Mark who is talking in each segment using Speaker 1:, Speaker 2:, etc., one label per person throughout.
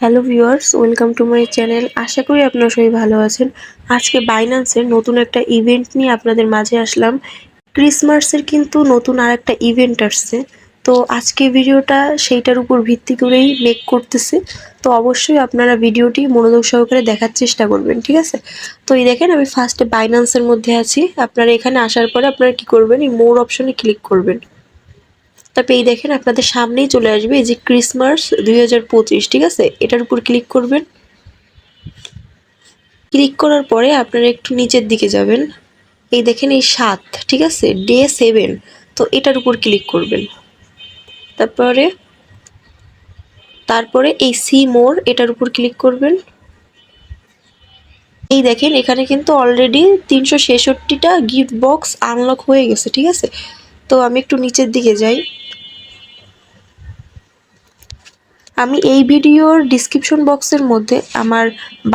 Speaker 1: Hello viewers, welcome to my channel. আশা করি আপনারা সবাই ভালো আছেন। আজকে বাইন্যান্সের নতুন একটা ইভেন্ট নিয়ে আপনাদের মাঝে আসলাম। ক্রিসমাসের কিন্তু নতুন আরেকটা ইভেন্ট আসছে। তো আজকে ভিডিওটা সেইটার উপর ভিত্তি করেই মেক করতেছি। তো অবশ্যই আপনারা ভিডিওটি মনোযোগ সহকারে দেখার চেষ্টা করবেন, ঠিক আছে? তো এই দেখেন আমি ফার্স্টে বাইন্যান্সের মধ্যে আছি। আপনারা এখানে আসার পরে আপনারা কি করবেন, এই মোর অপশনে ক্লিক করবেন। তারপরে এই দেখেন আপনাদের সামনেই চলে আসবে এই যে ক্রিসমাস 2025, ঠিক আছে? এটার উপর ক্লিক করবেন। ক্লিক করার পরে আপনারা একটু নিচের দিকে যাবেন। এই দেখেন এই 7, ঠিক আছে, ডে 7। তো এটার উপর ক্লিক করবেন। তারপরে তারপরে এই সি মোর এটার উপর ক্লিক করবেন। এই দেখেন এখানে কিন্তু অলরেডি 366টা গিফট বক্স আনলক হয়ে গেছে, ঠিক আছে? তো আমি একটু নিচের দিকে যাই। আমি এই ভিডিওর ডিসক্রিপশন বক্সের মধ্যে আমার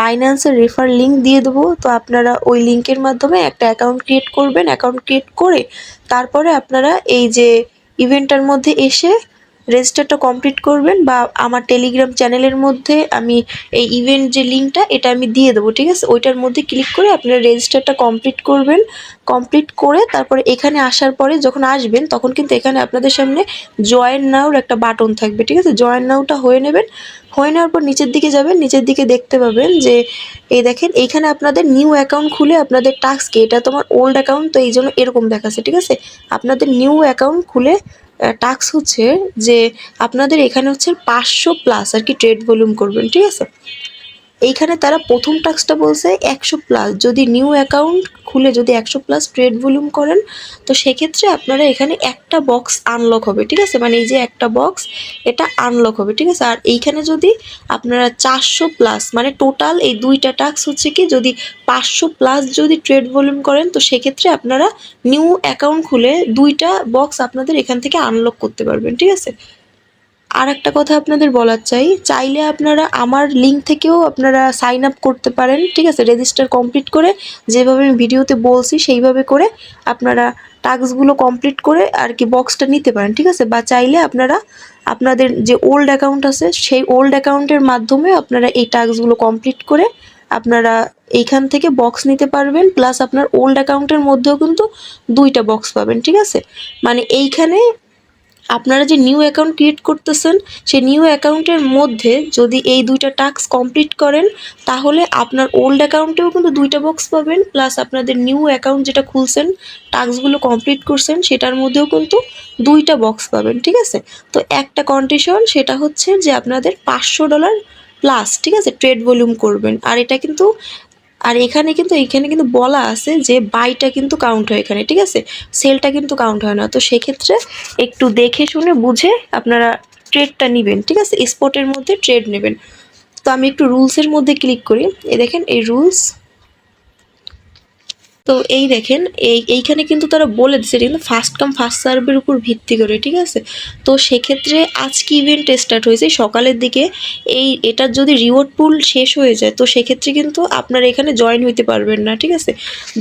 Speaker 1: বাইন্যান্সের রেফার লিঙ্ক দিয়ে দেবো। তো আপনারা ওই লিঙ্কের মাধ্যমে একটা অ্যাকাউন্ট ক্রিয়েট করবেন। অ্যাকাউন্ট ক্রিয়েট করে তারপরে আপনারা এই যে ইভেন্টটার মধ্যে এসে রেজিস্টারটা কমপ্লিট করবেন, বা আমার টেলিগ্রাম চ্যানেলের মধ্যে আমি এই ইভেন্ট যে লিঙ্কটা এটা আমি দিয়ে দেবো, ঠিক আছে? ওইটার মধ্যে ক্লিক করে আপনারা রেজিস্টারটা কমপ্লিট করবেন। কমপ্লিট করে তারপরে এখানে আসার পরে যখন আসবেন তখন কিন্তু এখানে আপনাদের সামনে জয়েন নাওর একটা বাটন থাকবে, ঠিক আছে? জয়েন নাওটা হয়ে নেবেন। হয়ে নেওয়ার পর নিচের দিকে যাবেন। নিচের দিকে দেখতে পাবেন যে এই দেখেন এইখানে আপনাদের নিউ অ্যাকাউন্ট খুলে আপনাদের টাস্ক কি, এটা তোমার ওল্ড অ্যাকাউন্ট, তো এই জন্য এরকম দেখাচ্ছে, ঠিক আছে? আপনাদের নিউ অ্যাকাউন্ট খুলে টাস্ক হচ্ছে যে আপনাদের এখানে হচ্ছে 500+ আর কি ট্রেড ভলিউম করবেন, ঠিক আছে? এইখানে তারা প্রথম টাস্কটা বলছে 100+। যদি নিউ অ্যাকাউন্ট খুলে যদি 100+ ট্রেড ভলিউম করেন তো সেক্ষেত্রে আপনারা এখানে একটা বক্স আনলক হবে, ঠিক আছে? মানে এই যে একটা বক্স এটা আনলক হবে, ঠিক আছে? আর এইখানে যদি আপনারা 400+ মানে টোটাল এই দুইটা টাস্ক হচ্ছে কি, যদি 500+ যদি ট্রেড ভলিউম করেন তো সেক্ষেত্রে আপনারা নিউ অ্যাকাউন্ট খুলে দুইটা বক্স আপনাদের এখান থেকে আনলক করতে পারবেন, ঠিক আছে? আর একটা কথা আপনাদের বলার চাইলে আপনারা আমার লিঙ্ক থেকেও আপনারা সাইন আপ করতে পারেন, ঠিক আছে? রেজিস্টার কমপ্লিট করে যেভাবে আমি ভিডিওতে বলছি সেইভাবে করে আপনারা টাস্কগুলো কমপ্লিট করে আর কি বক্সটা নিতে পারেন, ঠিক আছে? বা চাইলে আপনারা আপনাদের যে ওল্ড অ্যাকাউন্ট আছে সেই ওল্ড অ্যাকাউন্টের মাধ্যমে আপনারা এই টাস্কগুলো কমপ্লিট করে আপনারা এইখান থেকে বক্স নিতে পারবেন। প্লাস আপনার ওল্ড অ্যাকাউন্টের মধ্যেও কিন্তু দুইটা বক্স পাবেন, ঠিক আছে? মানে এইখানে আপনারা যে নিউ অ্যাকাউন্ট ক্রিয়েট করতেছেন সেই নিউ অ্যাকাউন্টের মধ্যে যদি এই দুইটা টাস্ক কমপ্লিট করেন তাহলে আপনার ওল্ড অ্যাকাউন্টেও কিন্তু দুইটা বক্স পাবেন। প্লাস আপনাদের নিউ অ্যাকাউন্ট যেটা খুলছেন টাস্কগুলো কমপ্লিট করছেন সেটার মধ্যেও কিন্তু দুইটা বক্স পাবেন, ঠিক আছে? তো একটা কন্ডিশন সেটা হচ্ছে যে আপনাদের $500 প্লাস, ঠিক আছে, ট্রেড ভলিউম করবেন। আর এটা কিন্তু এইখানে কিন্তু বলা আছে যে বাইটা কিন্তু কাউন্ট হয় এখানে, ঠিক আছে? সেলটা কিন্তু কাউন্ট হয় না। তো সেক্ষেত্রে একটু দেখে শুনে বুঝে আপনারা ট্রেডটা নেবেন, ঠিক আছে? স্পটের মধ্যে ট্রেড নেবেন। তো আমি একটু রুলসের মধ্যে ক্লিক করি। এই দেখেন এই রুলস। তো এই দেখেন এইখানে কিন্তু তারা বলে দিচ্ছে এটা কিন্তু ফার্স্ট কাম ফার্স্ট সার্ভের উপর ভিত্তি করে, ঠিক আছে? তো সেক্ষেত্রে আজকে ইভেন্ট স্টার্ট হয়েছে সকালের দিকে। এটার যদি রিওয়ার্ড পুল শেষ হয়ে যায় তো সেক্ষেত্রে কিন্তু আপনারা এখানে জয়েন হইতে পারবেন না, ঠিক আছে?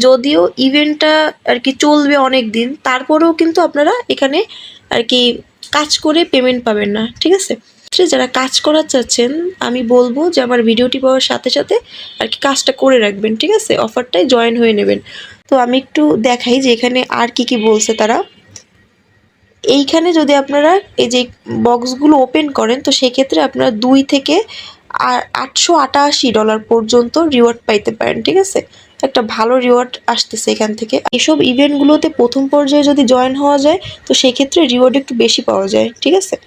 Speaker 1: যদিও ইভেন্টটা আর কি চলবে অনেক দিন, তারপরেও কিন্তু আপনারা এখানে আর কি কাজ করে পেমেন্ট পাবেন না, ঠিক আছে? যারা কাজ করার চাচ্ছেন আমি বলবো যে আমার ভিডিওটি পাওয়ার সাথে সাথে আর কি কাজটা করে রাখবেন, ঠিক আছে? অফারটায় জয়েন হয়ে নেবেন। তো আমি একটু দেখাই যে এখানে আর কি বলছে তারা। এইখানে যদি আপনারা এই যে বক্সগুলো ওপেন করেন তো সেক্ষেত্রে আপনারা 2 থেকে $888 পর্যন্ত রিওয়ার্ড পাইতে পারেন, ঠিক আছে? একটা ভালো রিওয়ার্ড আসতেছে এখান থেকে। এসব ইভেন্টগুলোতে প্রথম পর্যায়ে যদি জয়েন হওয়া যায় তো সেক্ষেত্রে রিওয়ার্ড একটু বেশি পাওয়া যায়, ঠিক আছে?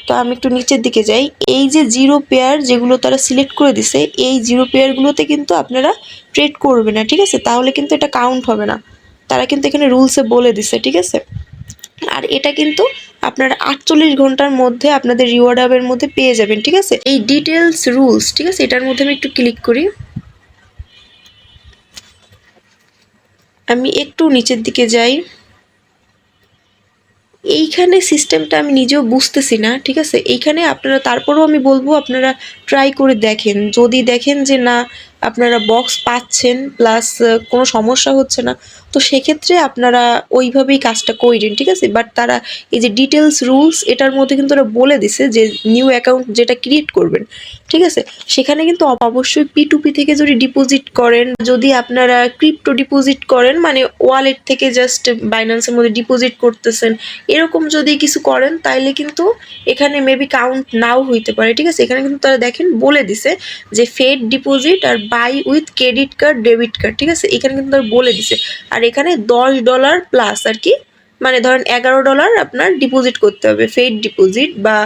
Speaker 1: তো আমি একটু নিচের দিকে যাই। এই যে জিরো পেয়ার যেগুলো তারা সিলেক্ট করে দিছে এই জিরো পেয়ারগুলোতে কিন্তু আপনারা ট্রেড করবেন না, ঠিক আছে? তাহলে কিন্তু এটা কাউন্ট হবে না। তারা কিন্তু এখানে রুলসে বলে দিছে, ঠিক আছে? আর এটা কিন্তু আপনারা 48 ঘন্টার মধ্যে আপনাদের রিওয়ার্ড হাবের মধ্যে পেয়ে যাবেন, ঠিক আছে? এই ডিটেলস রুলস, ঠিক আছে, এটার মধ্যে আমি একটু ক্লিক করি। আমি একটু নিচের দিকে যাই। এইখানে সিস্টেমটা আমি নিজেও বুঝতেছি না, ঠিক আছে? এইখানে আপনারা তারপরেও আমি বলবো আপনারা ট্রাই করে দেখেন। যদি দেখেন যে না আপনারা বক্স পাচ্ছেন প্লাস কোনো সমস্যা হচ্ছে না তো সেক্ষেত্রে আপনারা ওইভাবেই কাজটা কইরেন, ঠিক আছে? বাট তারা এই যে ডিটেলস রুলস এটার মধ্যে কিন্তু ওরা বলে দিছে যে নিউ অ্যাকাউন্ট যেটা ক্রিয়েট করবেন, ঠিক আছে? সেখানে কিন্তু অবশ্যই P2P থেকে যদি ডিপোজিট করেন, যদি আপনারা ক্রিপ্টো ডিপোজিট করেন মানে ওয়ালেট থেকে জাস্ট বাইন্যান্সের মধ্যে ডিপোজিট করতেছেন, এরকম যদি কিছু করেন তাইলে কিন্তু এখানে মেবি কাউন্ট নাও হইতে পারে, ঠিক আছে? এখানে কিন্তু তারা দেখেন বলে দিছে যে ফেড ডিপোজিট আর buy with credit card debit card, ঠিক আছে? এখানে কিন্তু তারা বলে দিছে। আর এখানে $10 প্লাস আর কি, মানে ধরেন $11 আপনার ডিপোজিট করতে হবে ফেড ডিপোজিট বা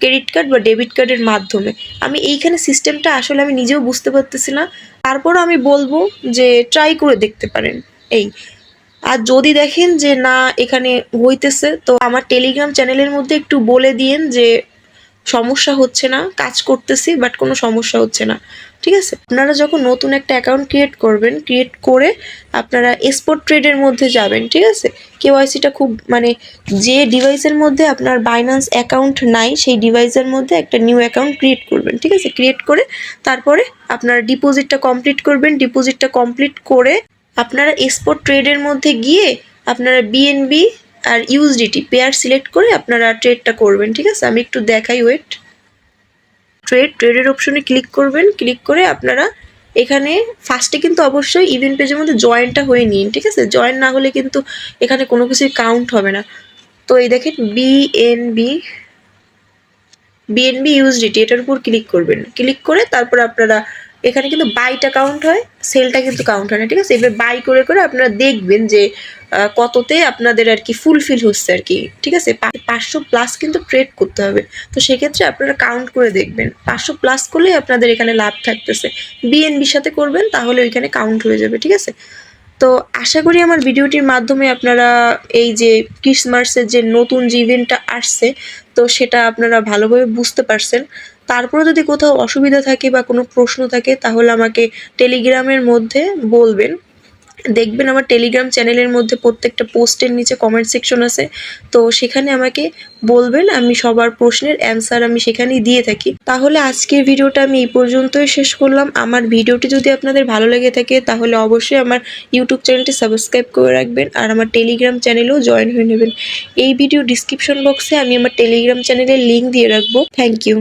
Speaker 1: ক্রেডিট কার্ড বা ডেবিট কার্ডের মাধ্যমে। আমি এইখানে সিস্টেমটা আসলে আমি নিজেও বুঝতে পারতেছি না, তারপরও আমি বলবো যে ট্রাই করে দেখতে পারেন এই। আর যদি দেখেন যে না এখানে হইতেছে, তো আমার টেলিগ্রাম চ্যানেলের মধ্যে একটু বলে দিয়েন যে সমস্যা হচ্ছে না, কাজ করতেছি বাট কোনো সমস্যা হচ্ছে না, ঠিক আছে? আপনারা যখন নতুন একটা অ্যাকাউন্ট ক্রিয়েট করবেন, ক্রিয়েট করে আপনারা স্পট ট্রেডের মধ্যে যাবেন, ঠিক আছে? কেওয়াইসিটা খুব মানে যে ডিভাইসের মধ্যে আপনার বাইন্যান্স অ্যাকাউন্ট নাই সেই ডিভাইসের মধ্যে একটা নিউ অ্যাকাউন্ট ক্রিয়েট করবেন, ঠিক আছে? ক্রিয়েট করে তারপরে আপনারা ডিপোজিটটা কমপ্লিট করবেন। ডিপোজিটটা কমপ্লিট করে আপনারা স্পট ট্রেডের মধ্যে গিয়ে আপনারা বিএনবি আর ইউএসডিটি পেয়ার সিলেক্ট করে আপনারা ট্রেডটা করবেন, ঠিক আছে? আমি একটু দেখাই, ওয়েট। ট্রেডের অপশনে ক্লিক করবেন, ক্লিক করে আপনারা এখানে ফার্স্টে কিন্তু অবশ্যই ইভেন্ট পেজের মধ্যে জয়েনটা হয়ে নিন, ঠিক আছে? জয়েন না হলে কিন্তু এখানে কোনো কিছুই কাউন্ট হবে না। তো এই দেখেন বিএনবি ইউএসডিটি এটার উপর ক্লিক করবেন। ক্লিক করে তারপর আপনারা এখানে কিন্তু বাইটা কাউন্ট হয়, সেলটা কিন্তু কাউন্ট হয় না, ঠিক আছে? এবার বাই করে করে আপনারা দেখবেন যে কততে আপনাদের আর কি ফুলফিল হচ্ছে আর কি, ঠিক আছে? 500+ কিন্তু ট্রেড করতে হবে। তো সেক্ষেত্রে আপনারা কাউন্ট করে দেখবেন 500+ করলেই আপনাদের এখানে লাভ থাকতেছে। বিএনবির সাথে করবেন তাহলে ওইখানে কাউন্ট হয়ে যাবে, ঠিক আছে? তো আশা করি আমার ভিডিওটির মাধ্যমে আপনারা এই যে ক্রিসমাসের যে নতুন যে ইভেন্টটা আসছে তো সেটা আপনারা ভালোভাবে বুঝতে পারছেন। তারপরে যদি কোথাও অসুবিধা থাকে বা কোনো প্রশ্ন থাকে তাহলে আমাকে টেলিগ্রামের মধ্যে বলবেন। দেখবেন আমার টেলিগ্রাম চ্যানেলের মধ্যে প্রত্যেকটা পোস্টের নিচে কমেন্ট সেকশন আছে, তো সেখানে আমাকে বলবেন, আমি সবার প্রশ্নের অ্যান্সার আমি সেখানেই দিয়ে থাকি। তাহলে আজকের ভিডিওটা আমি এই পর্যন্তই শেষ করলাম। আমার ভিডিওটি যদি আপনাদের ভালো লেগে থাকে তাহলে অবশ্যই আমার ইউটিউব চ্যানেলটি সাবস্ক্রাইব করে রাখবেন আর আমার টেলিগ্রাম চ্যানেলেও জয়েন হয়ে নেবেন। এই ভিডিও ডিসক্রিপশন বক্সে আমি আমার টেলিগ্রাম চ্যানেলের লিঙ্ক দিয়ে রাখবো। Thank you.